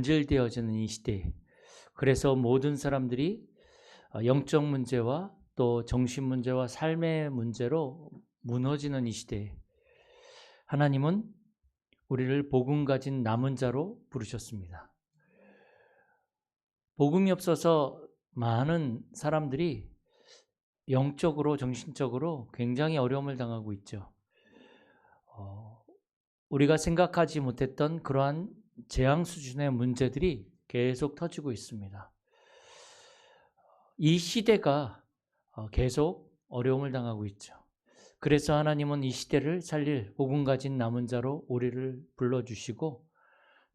변질되어지는 이 시대, 그래서 모든 사람들이 영적 문제와 또 정신 문제와 삶의 문제로 무너지는 이 시대에 하나님은 우리를 복음 가진 남은 자로 부르셨습니다. 복음이 없어서 많은 사람들이 영적으로 정신적으로 굉장히 어려움을 당하고 있죠. 우리가 생각하지 못했던 그러한 재앙 수준의 문제들이 계속 터지고 있습니다. 이 시대가 계속 어려움을 당하고 있죠. 그래서 하나님은 이 시대를 살릴 복음 가진 남은 자로 우리를 불러주시고,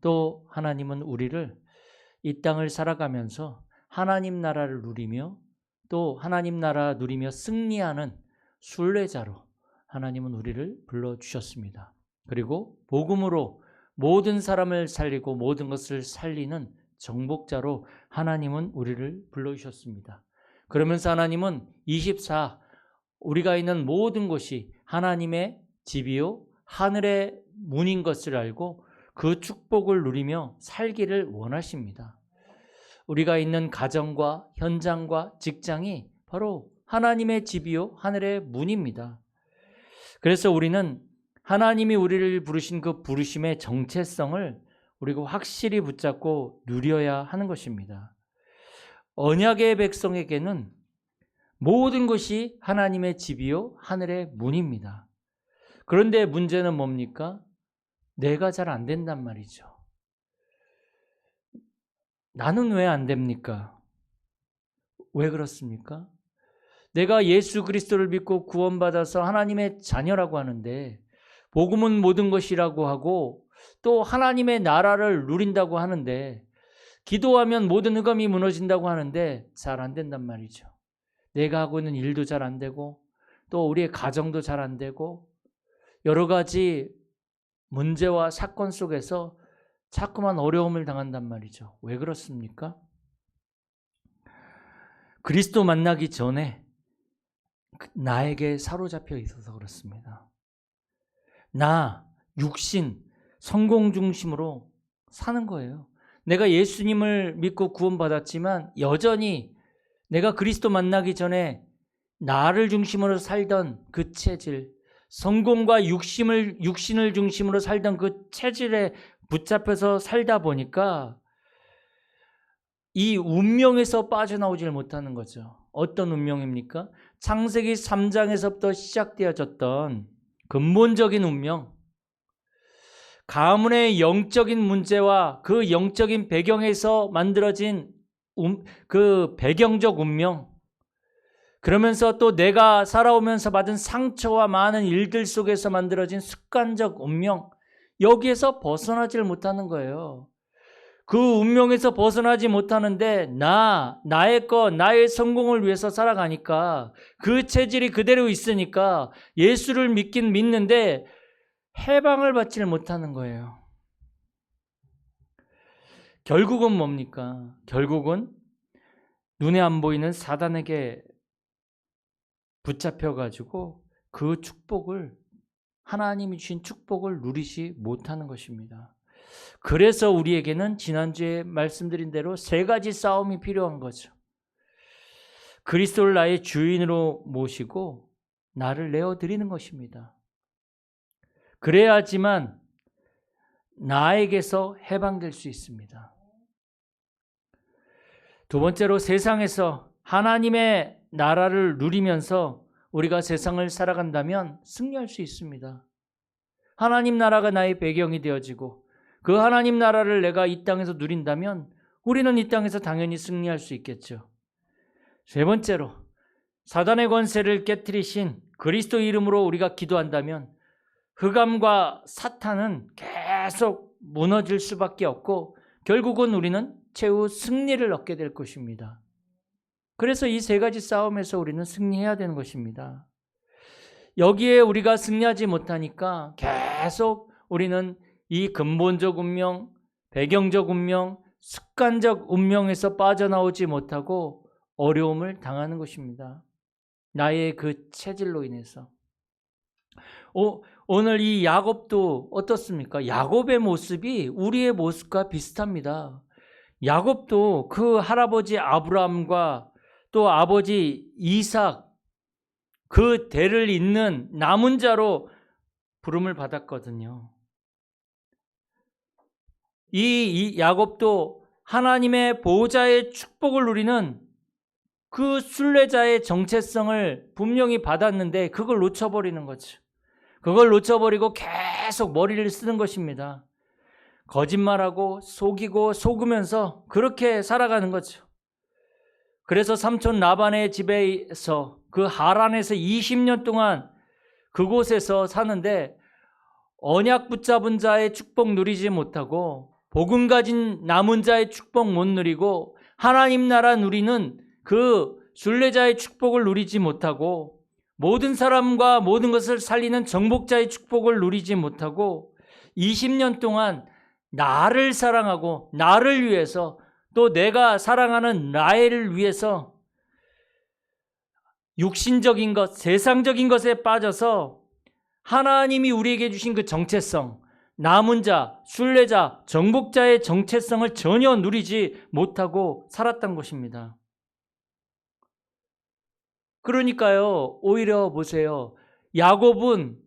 또 하나님은 우리를 이 땅을 살아가면서 하나님 나라를 누리며 또 하나님 나라 누리며 승리하는 순례자로 하나님은 우리를 불러주셨습니다. 그리고 복음으로 모든 사람을 살리고 모든 것을 살리는 정복자로 하나님은 우리를 불러주셨습니다. 그러면서 하나님은 24, 우리가 있는 모든 곳이 하나님의 집이요 하늘의 문인 것을 알고 그 축복을 누리며 살기를 원하십니다. 우리가 있는 가정과 현장과 직장이 바로 하나님의 집이요 하늘의 문입니다. 그래서 우리는 하나님이 우리를 부르신 그 부르심의 정체성을 우리가 확실히 붙잡고 누려야 하는 것입니다. 언약의 백성에게는 모든 것이 하나님의 집이요 하늘의 문입니다. 그런데 문제는 뭡니까? 내가 잘 안 된단 말이죠. 나는 왜 안 됩니까? 왜 그렇습니까? 내가 예수 그리스도를 믿고 구원받아서 하나님의 자녀라고 하는데, 복음은 모든 것이라고 하고 또 하나님의 나라를 누린다고 하는데, 기도하면 모든 흑암이 무너진다고 하는데 잘 안 된단 말이죠. 내가 하고 있는 일도 잘 안 되고 또 우리의 가정도 잘 안 되고 여러 가지 문제와 사건 속에서 자꾸만 어려움을 당한단 말이죠. 왜 그렇습니까? 그리스도 만나기 전에 나에게 사로잡혀 있어서 그렇습니다. 나, 육신, 성공 중심으로 사는 거예요. 내가 예수님을 믿고 구원받았지만 여전히 내가 그리스도 만나기 전에 나를 중심으로 살던 그 체질, 성공과 육신을 중심으로 살던 그 체질에 붙잡혀서 살다 보니까 이 운명에서 빠져나오질 못하는 거죠. 어떤 운명입니까? 창세기 3장에서부터 시작되어졌던 근본적인 운명, 가문의 영적인 문제와 그 영적인 배경에서 만들어진 그 배경적 운명, 그러면서 또 내가 살아오면서 받은 상처와 많은 일들 속에서 만들어진 습관적 운명, 여기에서 벗어나질 못하는 거예요. 그 운명에서 벗어나지 못하는데 나의 성공을 위해서 살아가니까 그 체질이 그대로 있으니까 예수를 믿긴 믿는데 해방을 받지를 못하는 거예요. 결국은 뭡니까? 결국은 눈에 안 보이는 사단에게 붙잡혀가지고 그 축복을, 하나님이 주신 축복을 누리지 못하는 것입니다. 그래서 우리에게는 지난주에 말씀드린 대로 세 가지 싸움이 필요한 거죠. 그리스도를 나의 주인으로 모시고 나를 내어드리는 것입니다. 그래야지만 나에게서 해방될 수 있습니다. 두 번째로, 세상에서 하나님의 나라를 누리면서 우리가 세상을 살아간다면 승리할 수 있습니다. 하나님 나라가 나의 배경이 되어지고 그 하나님 나라를 내가 이 땅에서 누린다면 우리는 이 땅에서 당연히 승리할 수 있겠죠. 세 번째로, 사단의 권세를 깨트리신 그리스도 이름으로 우리가 기도한다면 흑암과 사탄은 계속 무너질 수밖에 없고 결국은 우리는 최후 승리를 얻게 될 것입니다. 그래서 이 세 가지 싸움에서 우리는 승리해야 되는 것입니다. 여기에 우리가 승리하지 못하니까 계속 우리는 이 근본적 운명, 배경적 운명, 습관적 운명에서 빠져나오지 못하고 어려움을 당하는 것입니다. 나의 그 체질로 인해서. 오늘 이 야곱도 어떻습니까? 야곱의 모습이 우리의 모습과 비슷합니다. 야곱도 그 할아버지 아브라함과 또 아버지 이삭 그 대를 잇는 남은 자로 부름을 받았거든요. 이 야곱도 하나님의 보호자의 축복을 누리는 그 순례자의 정체성을 분명히 받았는데 그걸 놓쳐버리는 거죠. 그걸 놓쳐버리고 계속 머리를 쓰는 것입니다. 거짓말하고 속이고 속으면서 그렇게 살아가는 거죠. 그래서 삼촌 라반의 집에서 그 하란에서 20년 동안 그곳에서 사는데 언약 붙잡은 자의 축복 누리지 못하고 복음 가진 남은 자의 축복 못 누리고 하나님 나라 누리는 그 순례자의 축복을 누리지 못하고 모든 사람과 모든 것을 살리는 정복자의 축복을 누리지 못하고 20년 동안 나를 사랑하고 나를 위해서 또 내가 사랑하는 라헬을 위해서 육신적인 것, 세상적인 것에 빠져서 하나님이 우리에게 주신 그 정체성, 남은 자, 순례자, 정복자의 정체성을 전혀 누리지 못하고 살았던 것입니다. 그러니까요, 오히려 보세요. 야곱은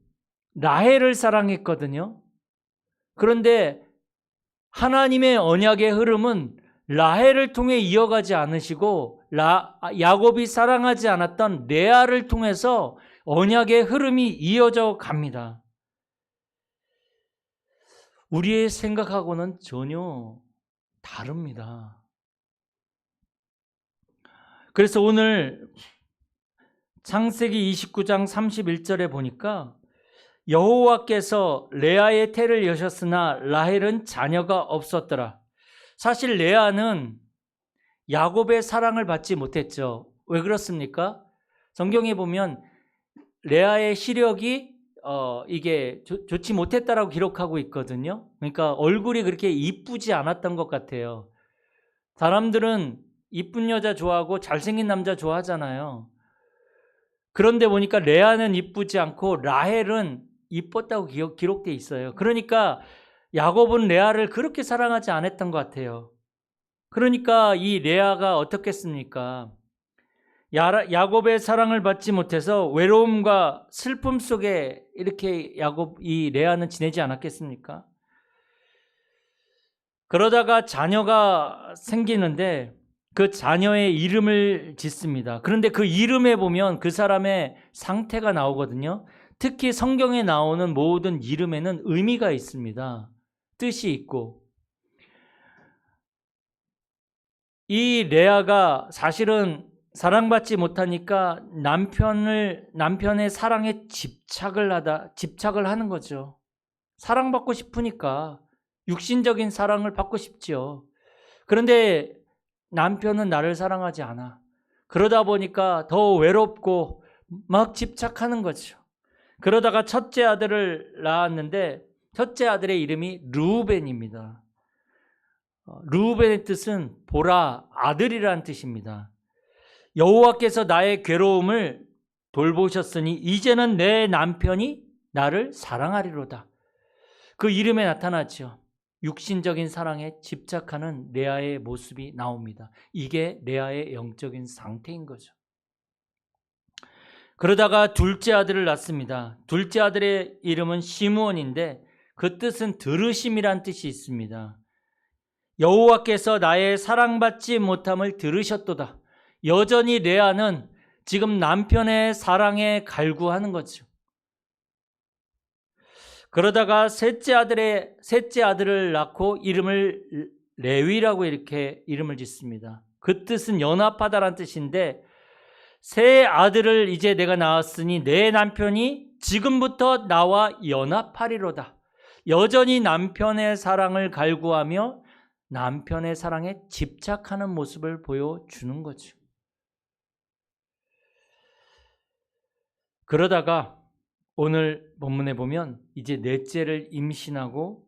라헬을 사랑했거든요. 그런데 하나님의 언약의 흐름은 라헬을 통해 이어가지 않으시고 야곱이 사랑하지 않았던 레아를 통해서 언약의 흐름이 이어져 갑니다. 우리의 생각하고는 전혀 다릅니다. 그래서 오늘 창세기 29장 31절에 보니까 여호와께서 레아의 태를 여셨으나 라헬은 자녀가 없었더라. 사실 레아는 야곱의 사랑을 받지 못했죠. 왜 그렇습니까? 성경에 보면 레아의 시력이 이게 좋지 못했다라고 기록하고 있거든요. 그러니까 얼굴이 그렇게 이쁘지 않았던 것 같아요. 사람들은 이쁜 여자 좋아하고 잘생긴 남자 좋아하잖아요. 그런데 보니까 레아는 이쁘지 않고 라헬은 이뻤다고 기록되어 있어요. 그러니까 야곱은 레아를 그렇게 사랑하지 않았던 것 같아요. 그러니까 이 레아가 어떻겠습니까? 야곱의 사랑을 받지 못해서 외로움과 슬픔 속에 이렇게 이 레아는 지내지 않았겠습니까? 그러다가 자녀가 생기는데 그 자녀의 이름을 짓습니다. 그런데 그 이름에 보면 그 사람의 상태가 나오거든요. 특히 성경에 나오는 모든 이름에는 의미가 있습니다. 뜻이 있고. 이 레아가 사실은 사랑받지 못하니까 남편의 사랑에 집착을 하는 거죠. 사랑받고 싶으니까 육신적인 사랑을 받고 싶지요. 그런데 남편은 나를 사랑하지 않아. 그러다 보니까 더 외롭고 막 집착하는 거죠. 그러다가 첫째 아들을 낳았는데 첫째 아들의 이름이 르우벤입니다. 르우벤의 뜻은 보라, 아들이라는 뜻입니다. 여호와께서 나의 괴로움을 돌보셨으니 이제는 내 남편이 나를 사랑하리로다. 그 이름에 나타나죠. 육신적인 사랑에 집착하는 레아의 모습이 나옵니다. 이게 레아의 영적인 상태인 거죠. 그러다가 둘째 아들을 낳습니다. 둘째 아들의 이름은 시므온인데 그 뜻은 들으심이란 뜻이 있습니다. 여호와께서 나의 사랑받지 못함을 들으셨도다. 여전히 레아는 지금 남편의 사랑에 갈구하는 거죠. 그러다가 셋째 아들을 낳고 이름을 레위라고 이렇게 이름을 짓습니다. 그 뜻은 연합하다라는 뜻인데 새 아들을 이제 내가 낳았으니 내 남편이 지금부터 나와 연합하리로다. 여전히 남편의 사랑을 갈구하며 남편의 사랑에 집착하는 모습을 보여주는 거죠. 그러다가 오늘 본문에 보면 이제 넷째를 임신하고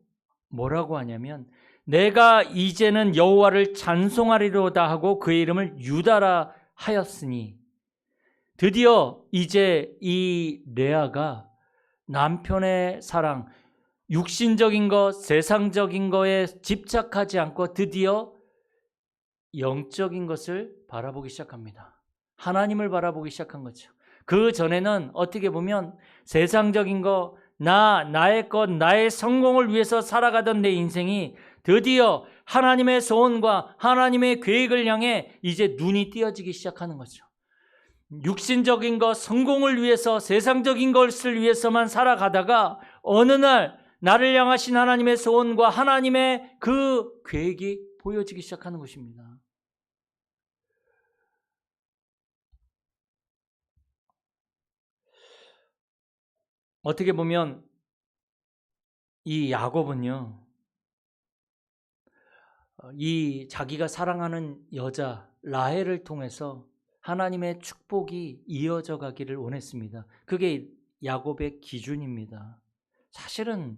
뭐라고 하냐면 내가 이제는 여호와를 찬송하리로다 하고 그의 이름을 유다라 하였으니 드디어 이제 이 레아가 남편의 사랑, 육신적인 것, 세상적인 거에 집착하지 않고 드디어 영적인 것을 바라보기 시작합니다. 하나님을 바라보기 시작한 거죠. 그 전에는 어떻게 보면 세상적인 거, 나의 것, 나의 성공을 위해서 살아가던 내 인생이 드디어 하나님의 소원과 하나님의 계획을 향해 이제 눈이 띄어지기 시작하는 거죠. 육신적인 것, 성공을 위해서, 세상적인 것을 위해서만 살아가다가 어느 날 나를 향하신 하나님의 소원과 하나님의 그 계획이 보여지기 시작하는 것입니다. 어떻게 보면 이 야곱은요, 이 자기가 사랑하는 여자 라헬을 통해서 하나님의 축복이 이어져 가기를 원했습니다. 그게 야곱의 기준입니다. 사실은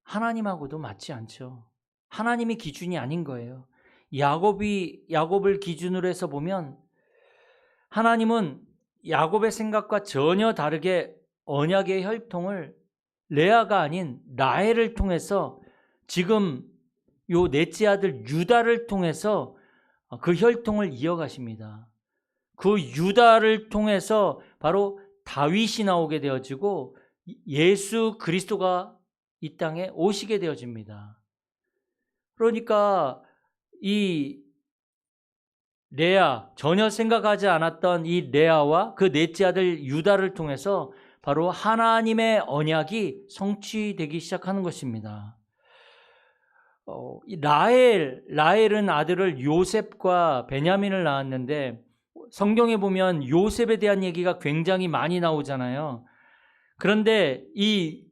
하나님하고도 맞지 않죠. 하나님이 기준이 아닌 거예요. 야곱을 기준으로 해서 보면 하나님은 야곱의 생각과 전혀 다르게 언약의 혈통을 레아가 아닌 라헬을 통해서 지금 요 넷째 아들 유다를 통해서 그 혈통을 이어가십니다. 그 유다를 통해서 바로 다윗이 나오게 되어지고 예수 그리스도가 이 땅에 오시게 되어집니다. 그러니까 이 레아, 전혀 생각하지 않았던 이 레아와 그 넷째 아들 유다를 통해서 바로 하나님의 언약이 성취되기 시작하는 것입니다. 라헬은 아들을 요셉과 베냐민을 낳았는데 성경에 보면 요셉에 대한 얘기가 굉장히 많이 나오잖아요. 그런데 이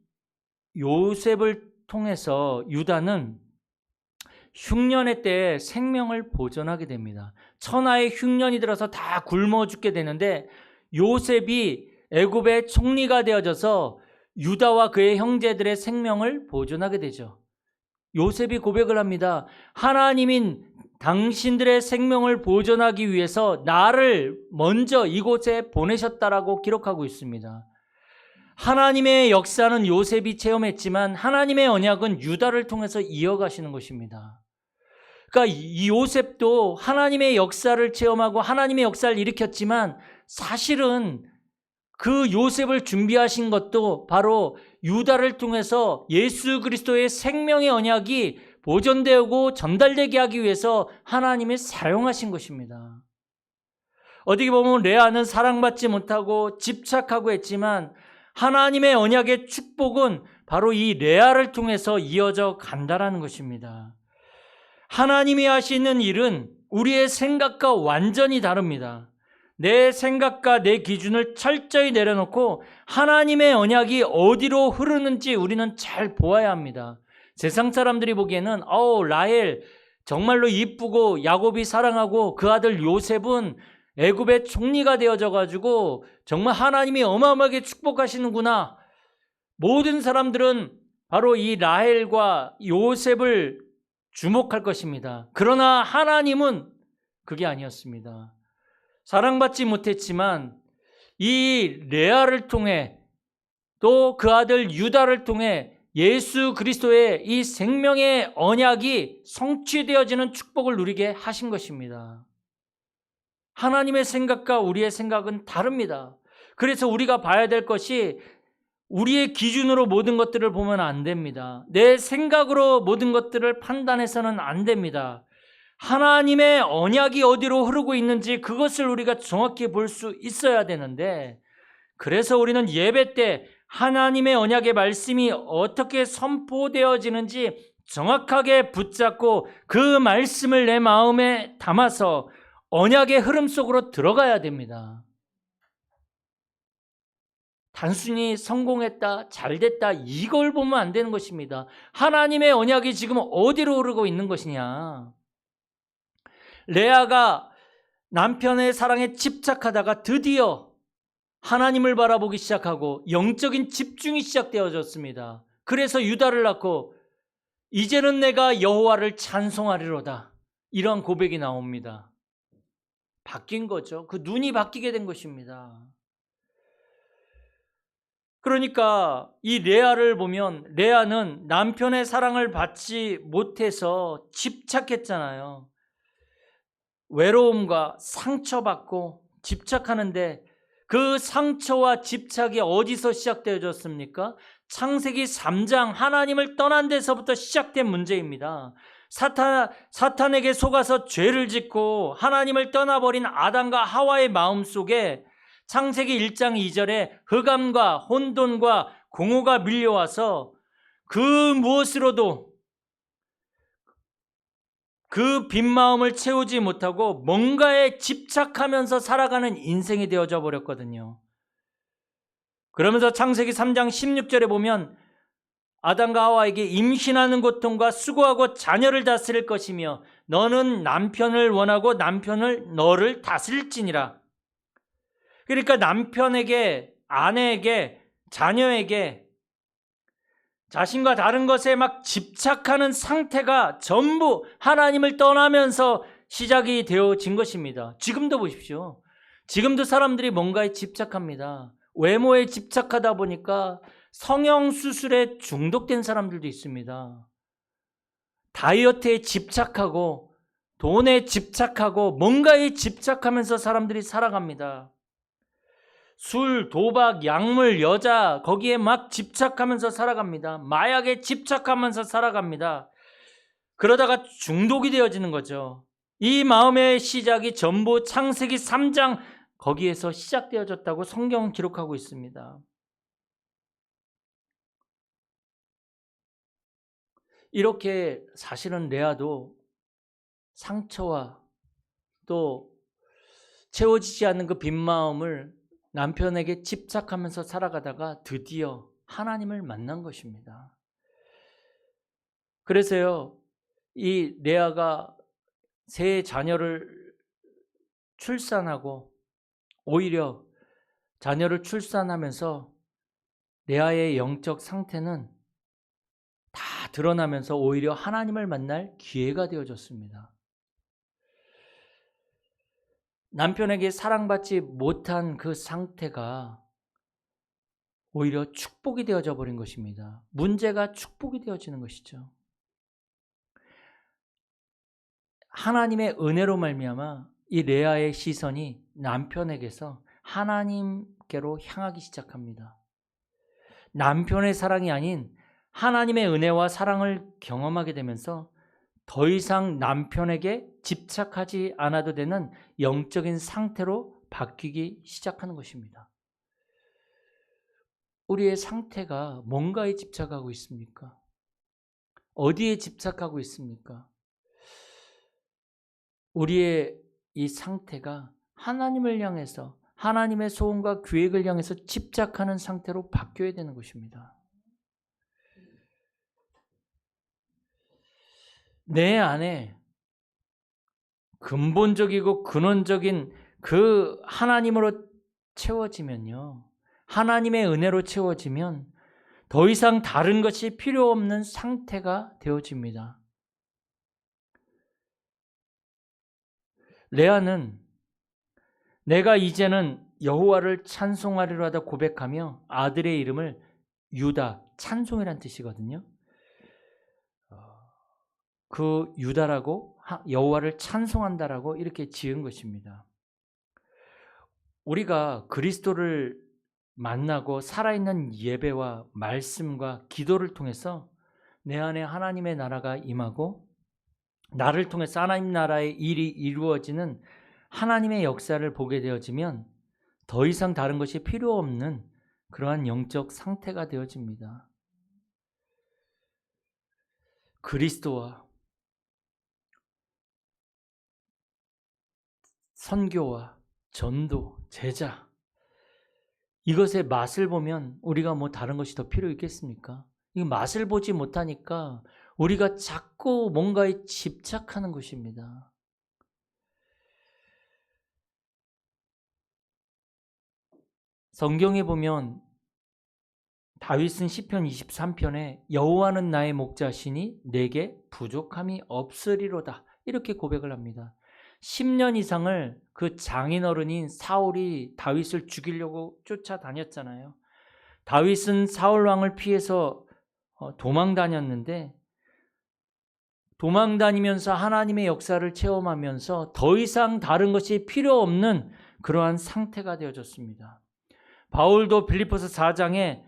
요셉을 통해서 유다는 흉년의 때에 생명을 보존하게 됩니다. 천하의 흉년이 들어서 다 굶어 죽게 되는데 요셉이 애굽의 총리가 되어져서 유다와 그의 형제들의 생명을 보존하게 되죠. 요셉이 고백을 합니다. 하나님인 당신들의 생명을 보존하기 위해서 나를 먼저 이곳에 보내셨다라고 기록하고 있습니다. 하나님의 역사는 요셉이 체험했지만 하나님의 언약은 유다를 통해서 이어가시는 것입니다. 그러니까 이 요셉도 하나님의 역사를 체험하고 하나님의 역사를 일으켰지만 사실은 그 요셉을 준비하신 것도 바로 유다를 통해서 예수 그리스도의 생명의 언약이 보존되고 전달되게 하기 위해서 하나님이 사용하신 것입니다. 어떻게 보면 레아는 사랑받지 못하고 집착하고 했지만 하나님의 언약의 축복은 바로 이 레아를 통해서 이어져 간다라는 것입니다. 하나님이 하시는 일은 우리의 생각과 완전히 다릅니다. 내 생각과 내 기준을 철저히 내려놓고 하나님의 언약이 어디로 흐르는지 우리는 잘 보아야 합니다. 세상 사람들이 보기에는 라헬 정말로 이쁘고 야곱이 사랑하고 그 아들 요셉은 애굽의 총리가 되어져 가지고 정말 하나님이 어마어마하게 축복하시는구나. 모든 사람들은 바로 이 라헬과 요셉을 주목할 것입니다. 그러나 하나님은 그게 아니었습니다. 사랑받지 못했지만 이 레아를 통해 또 그 아들 유다를 통해 예수 그리스도의 이 생명의 언약이 성취되어지는 축복을 누리게 하신 것입니다. 하나님의 생각과 우리의 생각은 다릅니다. 그래서 우리가 봐야 될 것이 우리의 기준으로 모든 것들을 보면 안 됩니다. 내 생각으로 모든 것들을 판단해서는 안 됩니다. 하나님의 언약이 어디로 흐르고 있는지 그것을 우리가 정확히 볼 수 있어야 되는데 그래서 우리는 예배 때 하나님의 언약의 말씀이 어떻게 선포되어지는지 정확하게 붙잡고 그 말씀을 내 마음에 담아서 언약의 흐름 속으로 들어가야 됩니다. 단순히 성공했다, 잘됐다 이걸 보면 안 되는 것입니다. 하나님의 언약이 지금 어디로 흐르고 있는 것이냐. 레아가 남편의 사랑에 집착하다가 드디어 하나님을 바라보기 시작하고 영적인 집중이 시작되어졌습니다. 그래서 유다를 낳고 이제는 내가 여호와를 찬송하리로다. 이런 고백이 나옵니다. 바뀐 거죠. 그 눈이 바뀌게 된 것입니다. 그러니까 이 레아를 보면 레아는 남편의 사랑을 받지 못해서 집착했잖아요. 외로움과 상처받고 집착하는데 그 상처와 집착이 어디서 시작되어졌습니까? 창세기 3장 하나님을 떠난 데서부터 시작된 문제입니다. 사탄에게 속아서 죄를 짓고 하나님을 떠나버린 아담과 하와의 마음속에 창세기 1장 2절에 흑암과 혼돈과 공허가 밀려와서 그 무엇으로도 그 빈 마음을 채우지 못하고 뭔가에 집착하면서 살아가는 인생이 되어져 버렸거든요. 그러면서 창세기 3장 16절에 보면 아담과 하와에게 임신하는 고통과 수고하고 자녀를 다스릴 것이며 너는 남편을 원하고 남편을 너를 다스릴지니라. 그러니까 남편에게, 아내에게, 자녀에게 자신과 다른 것에 막 집착하는 상태가 전부 하나님을 떠나면서 시작이 되어진 것입니다. 지금도 보십시오. 지금도 사람들이 뭔가에 집착합니다. 외모에 집착하다 보니까 성형수술에 중독된 사람들도 있습니다. 다이어트에 집착하고 돈에 집착하고 뭔가에 집착하면서 사람들이 살아갑니다. 술, 도박, 약물, 여자 거기에 막 집착하면서 살아갑니다. 마약에 집착하면서 살아갑니다. 그러다가 중독이 되어지는 거죠. 이 마음의 시작이 전부 창세기 3장 거기에서 시작되어졌다고 성경은 기록하고 있습니다. 이렇게 사실은 레아도 상처와 또 채워지지 않는 그 빈 마음을 남편에게 집착하면서 살아가다가 드디어 하나님을 만난 것입니다. 그래서요, 이 레아가 세 자녀를 출산하고 오히려 자녀를 출산하면서 레아의 영적 상태는 다 드러나면서 오히려 하나님을 만날 기회가 되어졌습니다. 남편에게 사랑받지 못한 그 상태가 오히려 축복이 되어져 버린 것입니다. 문제가 축복이 되어지는 것이죠. 하나님의 은혜로 말미암아 이 레아의 시선이 남편에게서 하나님께로 향하기 시작합니다. 남편의 사랑이 아닌 하나님의 은혜와 사랑을 경험하게 되면서 더 이상 남편에게 집착하지 않아도 되는 영적인 상태로 바뀌기 시작하는 것입니다. 우리의 상태가 뭔가에 집착하고 있습니까? 어디에 집착하고 있습니까? 우리의 이 상태가 하나님을 향해서 하나님의 소원과 계획을 향해서 집착하는 상태로 바뀌어야 되는 것입니다. 내 안에 근본적이고 근원적인 그 하나님으로 채워지면요. 하나님의 은혜로 채워지면 더 이상 다른 것이 필요 없는 상태가 되어집니다. 레아는 내가 이제는 여호와를 찬송하리라 하다 고백하며 아들의 이름을 유다, 찬송이란 뜻이거든요. 그 유다라고 여호와를 찬송한다라고 이렇게 지은 것입니다. 우리가 그리스도를 만나고 살아있는 예배와 말씀과 기도를 통해서 내 안에 하나님의 나라가 임하고 나를 통해서 하나님 나라의 일이 이루어지는 하나님의 역사를 보게 되어지면 더 이상 다른 것이 필요 없는 그러한 영적 상태가 되어집니다. 그리스도와 선교와 전도, 제자 이것의 맛을 보면 우리가 뭐 다른 것이 더 필요 있겠습니까? 이 맛을 보지 못하니까 우리가 자꾸 뭔가에 집착하는 것입니다. 성경에 보면 다윗은 시편 23편에 여호와는 나의 목자시니 내게 부족함이 없으리로다 이렇게 고백을 합니다. 10년 이상을 그 장인어른인 사울이 다윗을 죽이려고 쫓아다녔잖아요. 다윗은 사울 왕을 피해서 도망 다녔는데 도망 다니면서 하나님의 역사를 체험하면서 더 이상 다른 것이 필요 없는 그러한 상태가 되어졌습니다. 바울도 빌립보서 4장에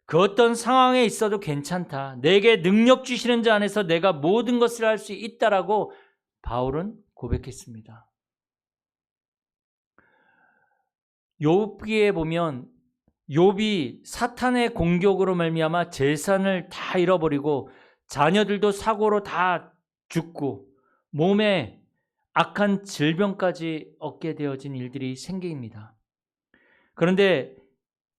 그 어떤 상황에 있어도 괜찮다. 내게 능력 주시는 자 안에서 내가 모든 것을 할 수 있다라고 바울은 고백했습니다. 욥기에 보면 욥이 사탄의 공격으로 말미암아 재산을 다 잃어버리고 자녀들도 사고로 다 죽고 몸에 악한 질병까지 얻게 되어진 일들이 생깁니다. 그런데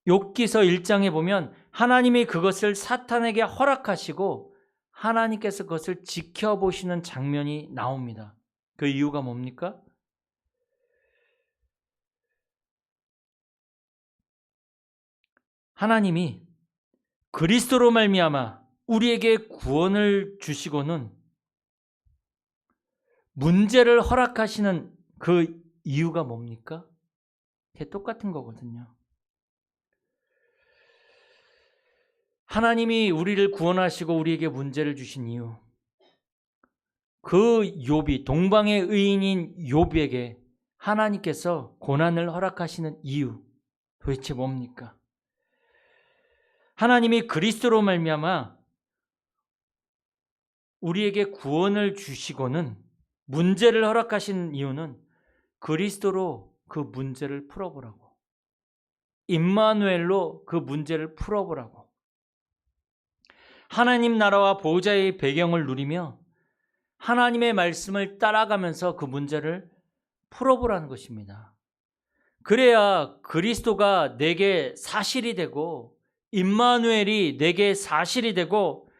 욥기서 1장에 보면 하나님이 그것을 사탄에게 허락하시고 하나님께서 그것을 지켜보시는 장면이 나옵니다. 그 이유가 뭡니까? 하나님이 그리스도로 말미암아 우리에게 구원을 주시고는 문제를 허락하시는 그 이유가 뭡니까? 그게 똑같은 거거든요. 하나님이 우리를 구원하시고 우리에게 문제를 주신 이유, 그 욥이 동방의 의인인 욥에게 하나님께서 고난을 허락하시는 이유 도대체 뭡니까? 하나님이 그리스도로 말미암아 우리에게 구원을 주시고는 문제를 허락하신 이유는 그리스도로 그 문제를 풀어보라고, 임마누엘로 그 문제를 풀어보라고, 하나님 나라와 보호자의 배경을 누리며 하나님의 말씀을 따라가면서 그 문제를 풀어보라는 것입니다. 그래야 그리스도가 내게 사실이 되고 임마누엘이 내게 사실이 되고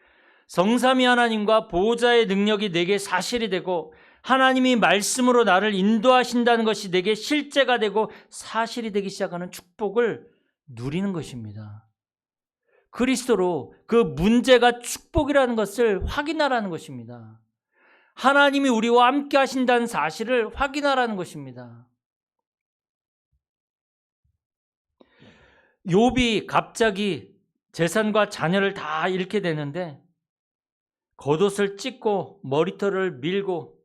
성삼위 하나님과 보호자의 능력이 내게 사실이 되고 하나님이 말씀으로 나를 인도하신다는 것이 내게 실제가 되고 사실이 되기 시작하는 축복을 누리는 것입니다. 그리스도로 그 문제가 축복이라는 것을 확인하라는 것입니다. 하나님이 우리와 함께 하신다는 사실을 확인하라는 것입니다. 욥이 갑자기 재산과 자녀를 다 잃게 되는데 겉옷을 찢고 머리털을 밀고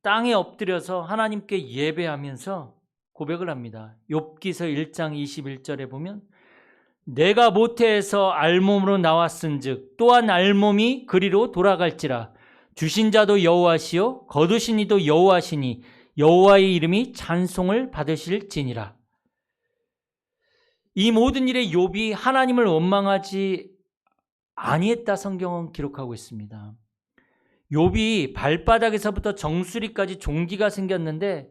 땅에 엎드려서 하나님께 예배하면서 고백을 합니다. 욥기서 1장 21절에 보면 내가 모태에서 알몸으로 나왔은즉 또한 알몸이 그리로 돌아갈지라 주신 자도 여호와시요 거두신 이도 여호와시니 여호와의 이름이 찬송을 받으실지니라. 이 모든 일에 욥이 하나님을 원망하지 아니했다 성경은 기록하고 있습니다. 욥이 발바닥에서부터 정수리까지 종기가 생겼는데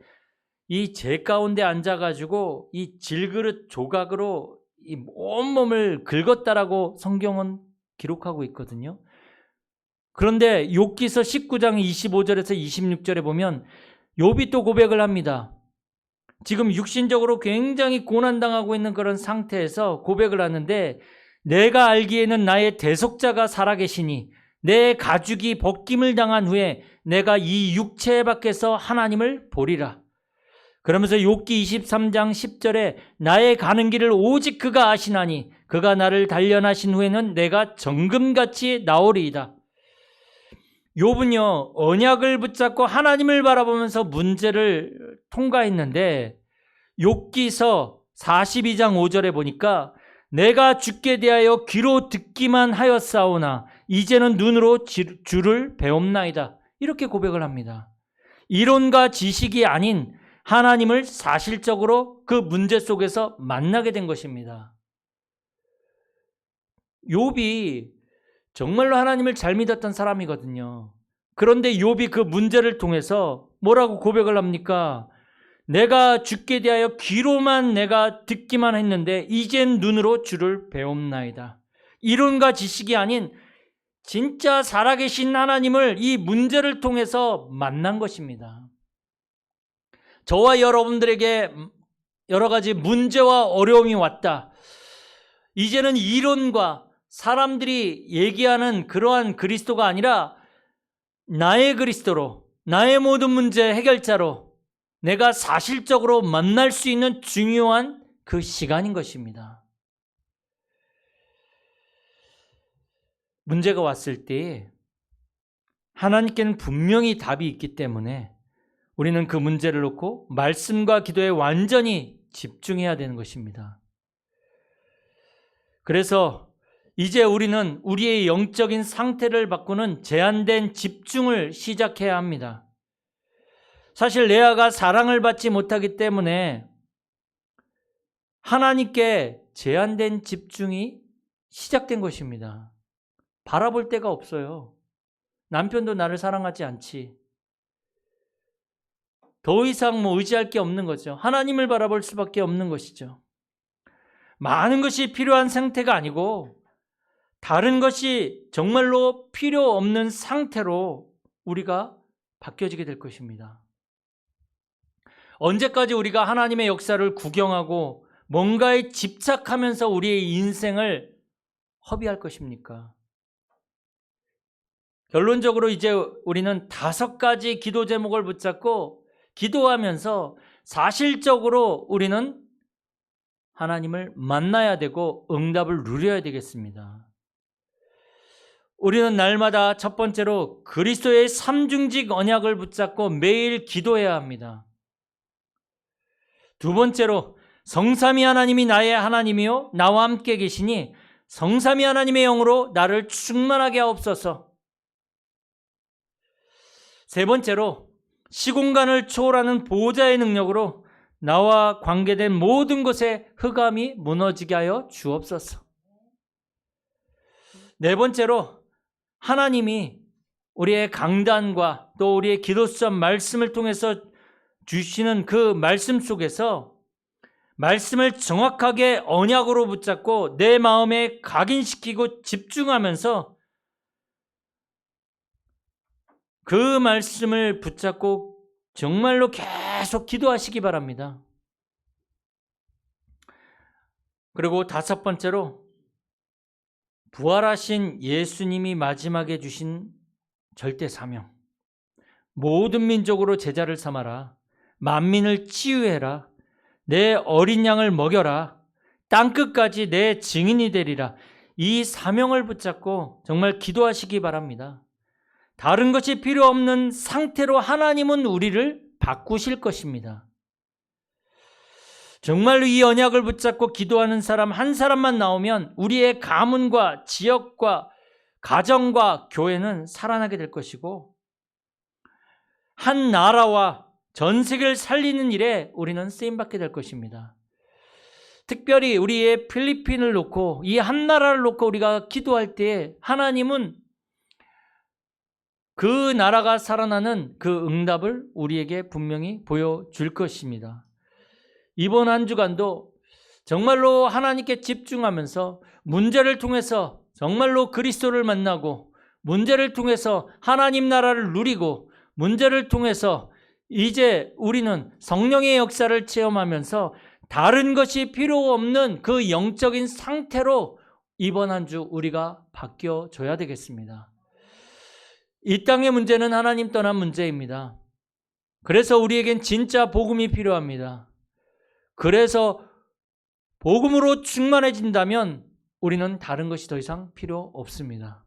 이 재 가운데 앉아가지고 이 질그릇 조각으로 이 온몸을 긁었다라고 성경은 기록하고 있거든요. 그런데 욥기서 19장 25절에서 26절에 보면 욥이 또 고백을 합니다. 지금 육신적으로 굉장히 고난당하고 있는 그런 상태에서 고백을 하는데 내가 알기에는 나의 대속자가 살아계시니 내 가죽이 벗김을 당한 후에 내가 이 육체 밖에서 하나님을 보리라. 그러면서 욥기 23장 10절에 나의 가는 길을 오직 그가 아시나니 그가 나를 단련하신 후에는 내가 정금같이 나오리이다. 욥은요 언약을 붙잡고 하나님을 바라보면서 문제를 통과했는데 욥기서 42장 5절에 보니까 내가 주께 대하여 귀로 듣기만 하였사오나 이제는 눈으로 주를 배움나이다. 이렇게 고백을 합니다. 이론과 지식이 아닌 하나님을 사실적으로 그 문제 속에서 만나게 된 것입니다. 욥이 정말로 하나님을 잘 믿었던 사람이거든요. 그런데 욥이 그 문제를 통해서 뭐라고 고백을 합니까? 내가 주께 대하여 귀로만 내가 듣기만 했는데 이젠 눈으로 주를 배움나이다. 이론과 지식이 아닌 진짜 살아계신 하나님을 이 문제를 통해서 만난 것입니다. 저와 여러분들에게 여러 가지 문제와 어려움이 왔다. 이제는 이론과 사람들이 얘기하는 그러한 그리스도가 아니라 나의 그리스도로, 나의 모든 문제 해결자로 내가 사실적으로 만날 수 있는 중요한 그 시간인 것입니다. 문제가 왔을 때 하나님께는 분명히 답이 있기 때문에 우리는 그 문제를 놓고 말씀과 기도에 완전히 집중해야 되는 것입니다. 그래서 이제 우리는 우리의 영적인 상태를 바꾸는 제한된 집중을 시작해야 합니다. 사실 레아가 사랑을 받지 못하기 때문에 하나님께 제한된 집중이 시작된 것입니다. 바라볼 데가 없어요. 남편도 나를 사랑하지 않지. 더 이상 의지할 게 없는 거죠. 하나님을 바라볼 수밖에 없는 것이죠. 많은 것이 필요한 상태가 아니고 다른 것이 정말로 필요 없는 상태로 우리가 바뀌어지게 될 것입니다. 언제까지 우리가 하나님의 역사를 구경하고 뭔가에 집착하면서 우리의 인생을 허비할 것입니까? 결론적으로 이제 우리는 5가지 기도 제목을 붙잡고 기도하면서 사실적으로 우리는 하나님을 만나야 되고 응답을 누려야 되겠습니다. 우리는 날마다 첫 번째로 그리스도의 삼중직 언약을 붙잡고 매일 기도해야 합니다. 두 번째로 성삼위 하나님이 나의 하나님이요 나와 함께 계시니 성삼위 하나님의 영으로 나를 충만하게 하옵소서. 세 번째로 시공간을 초월하는 보호자의 능력으로 나와 관계된 모든 것에 흑암이 무너지게 하여 주옵소서. 네 번째로 하나님이 우리의 강단과 또 우리의 기도 수업 말씀을 통해서 주시는 그 말씀 속에서 말씀을 정확하게 언약으로 붙잡고 내 마음에 각인시키고 집중하면서 그 말씀을 붙잡고 정말로 계속 기도하시기 바랍니다. 그리고 5번째로 부활하신 예수님이 마지막에 주신 절대 사명. 모든 민족으로 제자를 삼아라. 만민을 치유해라. 내 어린 양을 먹여라. 땅끝까지 내 증인이 되리라. 이 사명을 붙잡고 정말 기도하시기 바랍니다. 다른 것이 필요 없는 상태로 하나님은 우리를 바꾸실 것입니다. 정말로 이 언약을 붙잡고 기도하는 사람 한 사람만 나오면 우리의 가문과 지역과 가정과 교회는 살아나게 될 것이고 한 나라와 전 세계를 살리는 일에 우리는 쓰임받게 될 것입니다. 특별히 우리의 필리핀을 놓고 이 한 나라를 놓고 우리가 기도할 때 하나님은 그 나라가 살아나는 그 응답을 우리에게 분명히 보여줄 것입니다. 이번 한 주간도 정말로 하나님께 집중하면서 문제를 통해서 정말로 그리스도를 만나고 문제를 통해서 하나님 나라를 누리고 문제를 통해서 이제 우리는 성령의 역사를 체험하면서 다른 것이 필요 없는 그 영적인 상태로 이번 한 주 우리가 바뀌어져야 되겠습니다. 이 땅의 문제는 하나님 떠난 문제입니다. 그래서 우리에겐 진짜 복음이 필요합니다. 그래서 복음으로 충만해진다면 우리는 다른 것이 더 이상 필요 없습니다.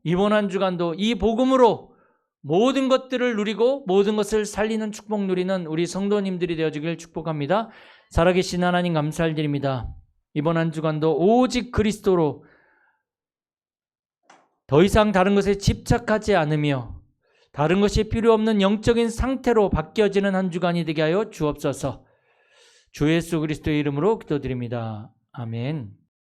이번 한 주간도 이 복음으로 모든 것들을 누리고 모든 것을 살리는 축복 누리는 우리 성도님들이 되어주길 축복합니다. 살아계신 하나님 감사드립니다. 이번 한 주간도 오직 그리스도로 더 이상 다른 것에 집착하지 않으며 다른 것이 필요 없는 영적인 상태로 바뀌어지는 한 주간이 되게 하여 주옵소서. 주 예수 그리스도의 이름으로 기도드립니다. 아멘.